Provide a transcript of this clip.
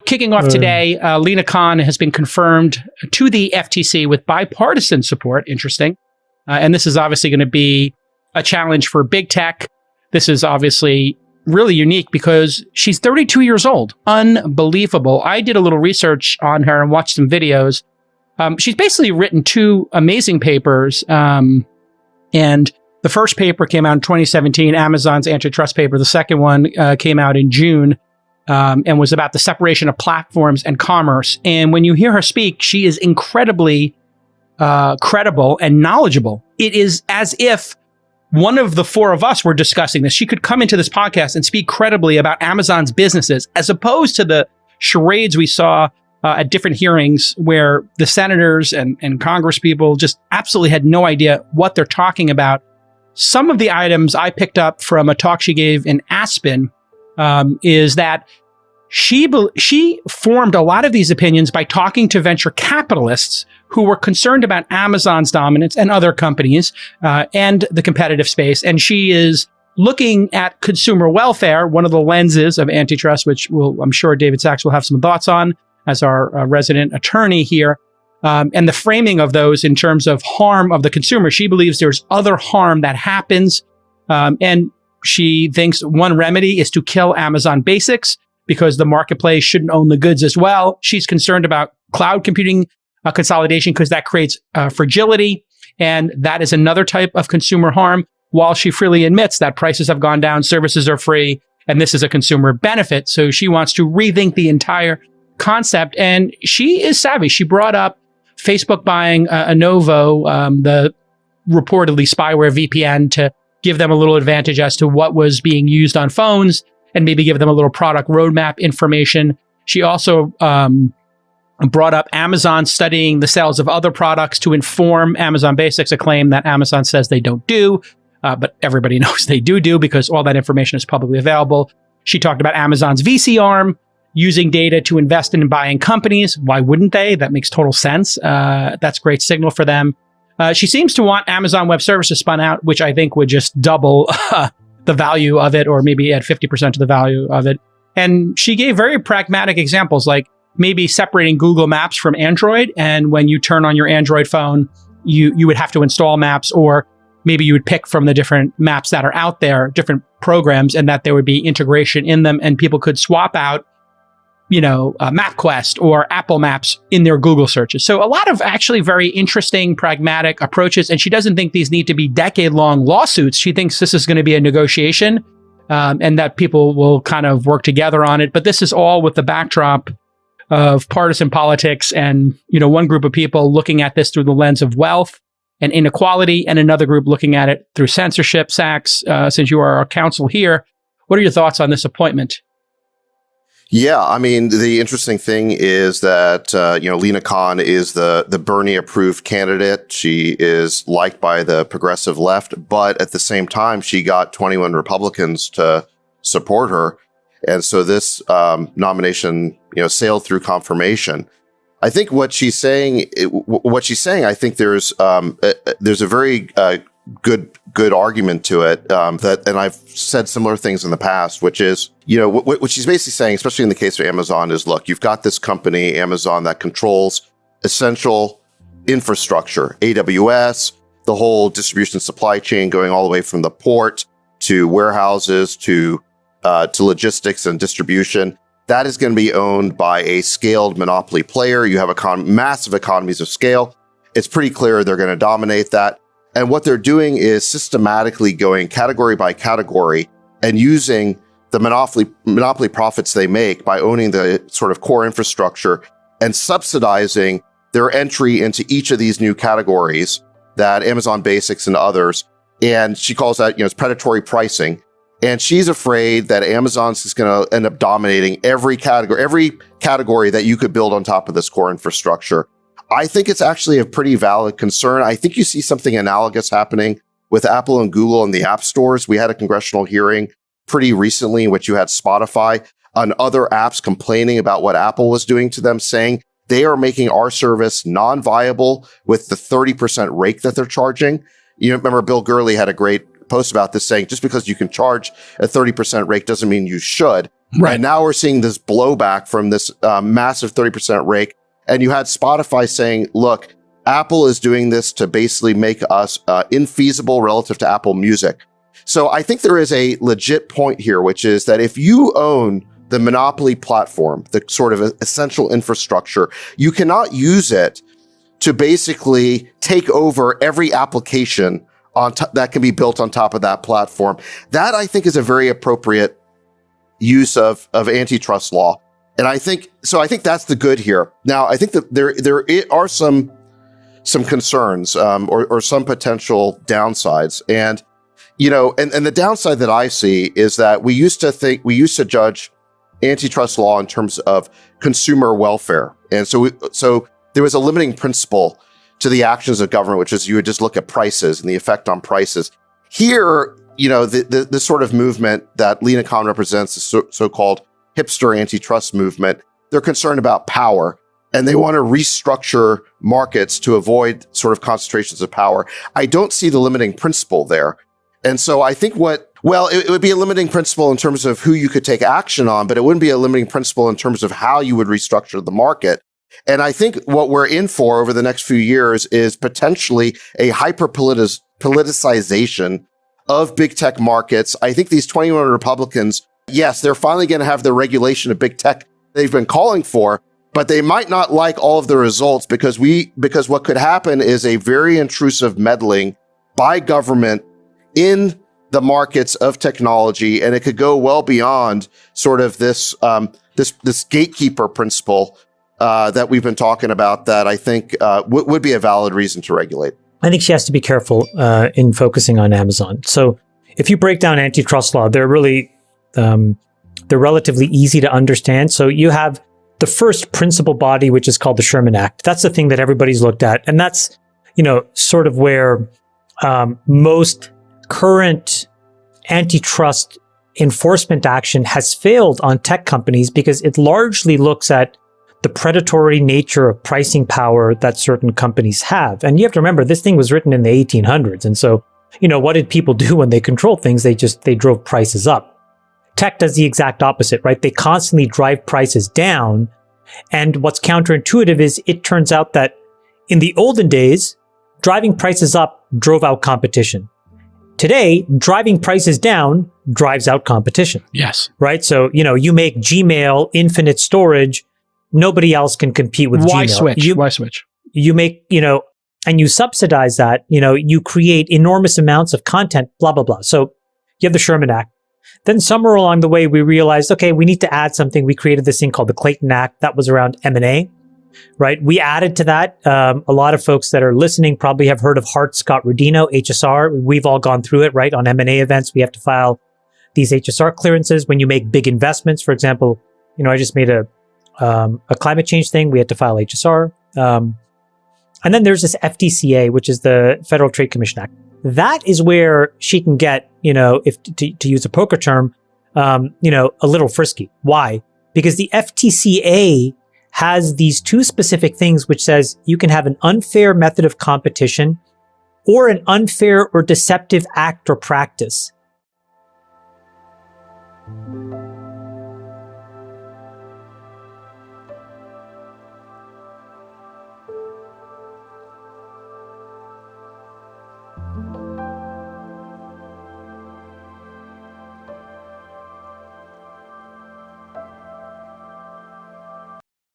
kicking off today, Lina Khan has been confirmed to the FTC with bipartisan support. Interesting. And this is obviously going to be a challenge for big tech. This is obviously really unique because she's 32 years old. Unbelievable. I did a little research on her and watched some videos. She's basically written 2 amazing papers. And the first paper came out in 2017, Amazon's antitrust paper. The second one came out in June and was about the separation of platforms and commerce. And when you hear her speak, she is incredibly credible and knowledgeable. It is as if one of the 4 of us were discussing this. She could come into this podcast and speak credibly about Amazon's businesses, as opposed to the charades we saw at different hearings where the senators and Congress people just absolutely had no idea what they're talking about. Some of the items I picked up from a talk she gave in Aspen is that she formed a lot of these opinions by talking to venture capitalists who were concerned about Amazon's dominance and other companies and the competitive space. And she is looking at consumer welfare, one of the lenses of antitrust, which I'm sure David Sachs will have some thoughts on as our resident attorney here, and the framing of those in terms of harm of the consumer. She believes there's other harm that happens. And she thinks one remedy is to kill Amazon Basics because the marketplace shouldn't own the goods as well. She's concerned about cloud computing consolidation because that creates fragility. And that is another type of consumer harm, while she freely admits that prices have gone down, services are free, and this is a consumer benefit. So she wants to rethink the entire concept. And she is savvy. She brought up Facebook buying Anovo, the reportedly spyware VPN, to give them a little advantage as to what was being used on phones and maybe give them a little product roadmap information. She also brought up Amazon studying the sales of other products to inform Amazon Basics, a claim that Amazon says they don't do, but everybody knows they do because all that information is publicly available. She talked about Amazon's VC arm using data to invest in buying companies. Why wouldn't they? That makes total sense. That's a great signal for them. She seems to want Amazon Web Services spun out, which I think would just double the value of it, or maybe add 50% to the value of it. And she gave very pragmatic examples, like maybe separating Google Maps from Android. And when you turn on your Android phone, you would have to install Maps, or maybe you would pick from the different maps that are out there, different programs, and that there would be integration in them, and people could swap out MapQuest or Apple Maps in their Google searches. So a lot of actually very interesting, pragmatic approaches. And she doesn't think these need to be decade-long lawsuits. She thinks this is going to be a negotiation and that people will kind of work together on it. But this is all with the backdrop of partisan politics and, one group of people looking at this through the lens of wealth and inequality, and another group looking at it through censorship. Sachs, since you are our counsel here, what are your thoughts on this appointment? Yeah, I mean, the interesting thing is that, Lina Khan is the Bernie-approved candidate. She is liked by the progressive left, but at the same time, she got 21 Republicans to support her. And so this nomination, sailed through confirmation. I think what she's saying, I think there's a very good argument to it, and I've said similar things in the past, which is, what she's basically saying, especially in the case of Amazon, is, look, you've got this company, Amazon, that controls essential infrastructure, AWS, the whole distribution supply chain going all the way from the port to warehouses to logistics and distribution. That is going to be owned by a scaled monopoly player. You have massive economies of scale. It's pretty clear they're going to dominate that. And what they're doing is systematically going category by category and using the monopoly profits they make by owning the sort of core infrastructure and subsidizing their entry into each of these new categories, that Amazon Basics and others. And she calls that, it's predatory pricing. And she's afraid that Amazon's is going to end up dominating every category that you could build on top of this core infrastructure. I think it's actually a pretty valid concern. I think you see something analogous happening with Apple and Google in the app stores. We had a congressional hearing pretty recently in which you had Spotify and other apps complaining about what Apple was doing to them, saying they are making our service non-viable with the 30% rate that they're charging. You remember Bill Gurley had a great post about this, saying just because you can charge a 30% rate doesn't mean you should. Right. And now we're seeing this blowback from this massive 30% rake. And you had Spotify saying, look, Apple is doing this to basically make us infeasible relative to Apple Music. So I think there is a legit point here, which is that if you own the monopoly platform, the sort of essential infrastructure, you cannot use it to basically take over every application that can be built on top of that platform. That, I think, is a very appropriate use of antitrust law. And I think that's the good here. Now, I think that there are some concerns or some potential downsides. And, and the downside that I see is that we used to judge antitrust law in terms of consumer welfare. And so there was a limiting principle to the actions of government, which is you would just look at prices and the effect on prices. Here, the sort of movement that Lina Khan represents, the so-called hipster antitrust movement, they're concerned about power and they want to restructure markets to avoid sort of concentrations of power. I don't see the limiting principle there. And so I think it would be a limiting principle in terms of who you could take action on, but it wouldn't be a limiting principle in terms of how you would restructure the market. And I think what we're in for over the next few years is potentially a politicization of big tech markets. I think these 21 Republicans, yes, they're finally going to have the regulation of big tech they've been calling for, but they might not like all of the results because what could happen is a very intrusive meddling by government in the markets of technology, and it could go well beyond sort of this gatekeeper principle that we've been talking about. That I think would be a valid reason to regulate. I think she has to be careful in focusing on Amazon. So, if you break down antitrust law, they're relatively easy to understand. So you have the first principal body, which is called the Sherman Act. That's the thing that everybody's looked at, and that's sort of where most current antitrust enforcement action has failed on tech companies because it largely looks at the predatory nature of pricing power that certain companies have. And you have to remember, this thing was written in the 1800s. And so, what did people do when they controlled things? They drove prices up. Tech does the exact opposite, right? They constantly drive prices down. And what's counterintuitive is it turns out that in the olden days, driving prices up drove out competition. Today, driving prices down drives out competition. Yes. Right? So, you make Gmail infinite storage. Nobody else can compete with Why Gmail. Why switch? You make, and you subsidize that, you create enormous amounts of content, blah, blah, blah. So you have the Sherman Act. Then somewhere along the way, we realized, okay, we need to add something. We created this thing called the Clayton Act. That was around M&A, right? We added to that. A lot of folks that are listening probably have heard of Hart-Scott-Rodino, HSR. We've all gone through it, right? On M&A events, we have to file these HSR clearances. When you make big investments, for example, I just made a climate change thing. We had to file HSR. And then there's this FTCA, which is the Federal Trade Commission Act. That is where she can get, if to use a poker term, a little frisky. Why? Because the FTCA has these two specific things, which says you can have an unfair method of competition or an unfair or deceptive act or practice.